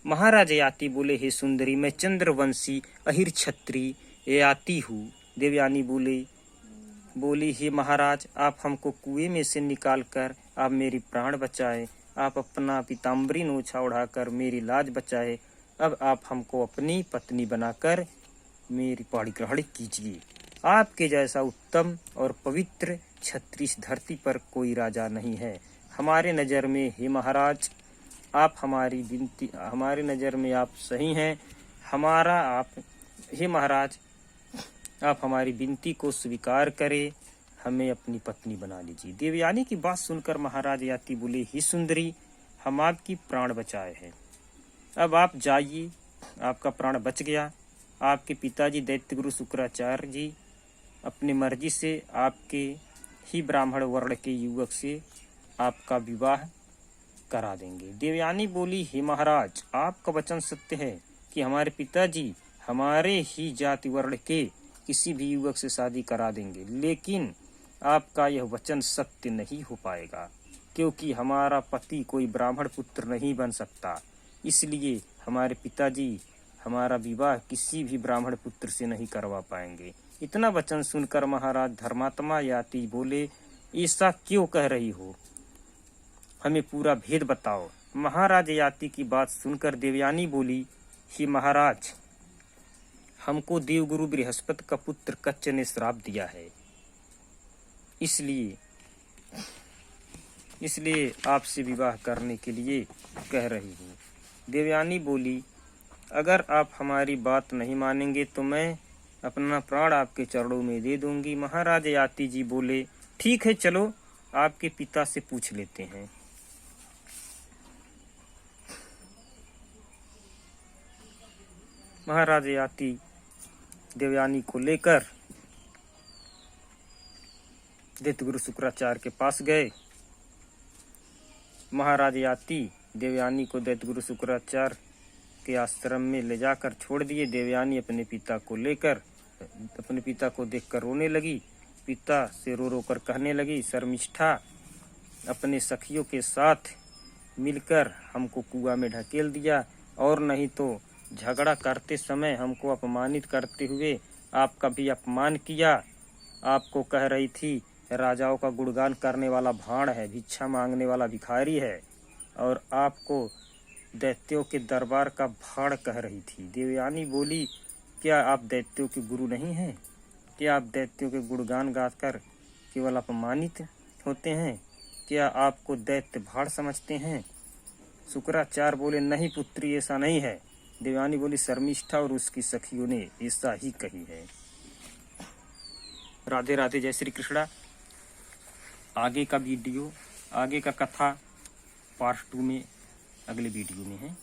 महाराज ययाति बोले, हे सुंदरी, मैं चंद्रवंशी अहिर छत्री ययाति हूँ। देवयानी बोली, हे महाराज, आप हमको कुएं में से निकालकर आप मेरी प्राण बचाए, आप अपना पीताम्बरी नोछा उड़ाकर मेरी लाज बचाए। अब आप हमको अपनी पत्नी बनाकर मेरी पाणिग्रहण कीजिए। आपके जैसा उत्तम और पवित्र क्षत्रिय इस धरती पर कोई राजा नहीं है। हमारे नज़र में, हे महाराज, आप हमारी नज़र में आप सही हैं। हे महाराज, आप हमारी विनती को स्वीकार करें, हमें अपनी पत्नी बना लीजिए। देवयानी की बात सुनकर महाराज ययाति बोले, हे सुंदरी, हम आपकी प्राण बचाए हैं, अब आप जाइए, आपका प्राण बच गया। आपके पिताजी दैत्य गुरु शुक्राचार्य जी अपनी मर्जी से आपके ही ब्राह्मण वर्ण के युवक से आपका विवाह करा देंगे। देवयानी बोली, हे महाराज, आपका वचन सत्य है कि हमारे पिताजी हमारे ही जाति वर्ण के किसी भी युवक से शादी करा देंगे, लेकिन आपका यह वचन सत्य नहीं हो पाएगा, क्योंकि हमारा पति कोई ब्राह्मण पुत्र नहीं बन सकता। इसलिए हमारे पिताजी हमारा विवाह किसी भी ब्राह्मण पुत्र से नहीं करवा पाएंगे। इतना वचन सुनकर महाराज धर्मात्मा ययाति बोले, ऐसा क्यों कह रही हो, हमें पूरा भेद बताओ। महाराज ययाति की बात सुनकर देवयानी बोली, हे महाराज, हमको देवगुरु बृहस्पति का पुत्र कच्च ने श्राप दिया है, इसलिए आपसे विवाह करने के लिए कह रही हूँ। देवयानी बोली, अगर आप हमारी बात नहीं मानेंगे तो मैं अपना प्राण आपके चरणों में दे दूंगी। महाराज ययाति जी बोले, ठीक है, चलो आपके पिता से पूछ लेते हैं। महाराज ययाति देवयानी को लेकर दैत्य गुरु शुक्राचार्य के पास गए। महाराज ययाति देवयानी को दैत्य गुरु शुक्राचार्य के आश्रम में ले जाकर छोड़ दिए। देवयानी अपने पिता को देखकर रोने लगी। पिता से रो रो कर कहने लगी, शर्मिष्ठा, अपने सखियों के साथ मिलकर हमको कुआं में ढकेल दिया, और नहीं तो झगड़ा करते समय हमको अपमानित करते हुए आपका भी अपमान किया। आपको कह रही थी राजाओं का गुणगान करने वाला भाण है, भिक्षा मांगने वाला भिखारी है, और आपको दैत्यों के दरबार का भाड़ कह रही थी। देवयानी बोली, क्या आप दैत्यों के गुरु नहीं हैं? क्या आप दैत्यों के गुणगान गाकर केवल अपमानित होते हैं? क्या आपको दैत्य भाड़ समझते हैं? शुक्राचार्य बोले, नहीं पुत्री, ऐसा नहीं है। देवयानी बोली, शर्मिष्ठा और उसकी सखियों ने ऐसा ही कही है। राधे राधे, जय श्री कृष्णा। आगे का कथा पार्ट 2 में अगले वीडियो में है।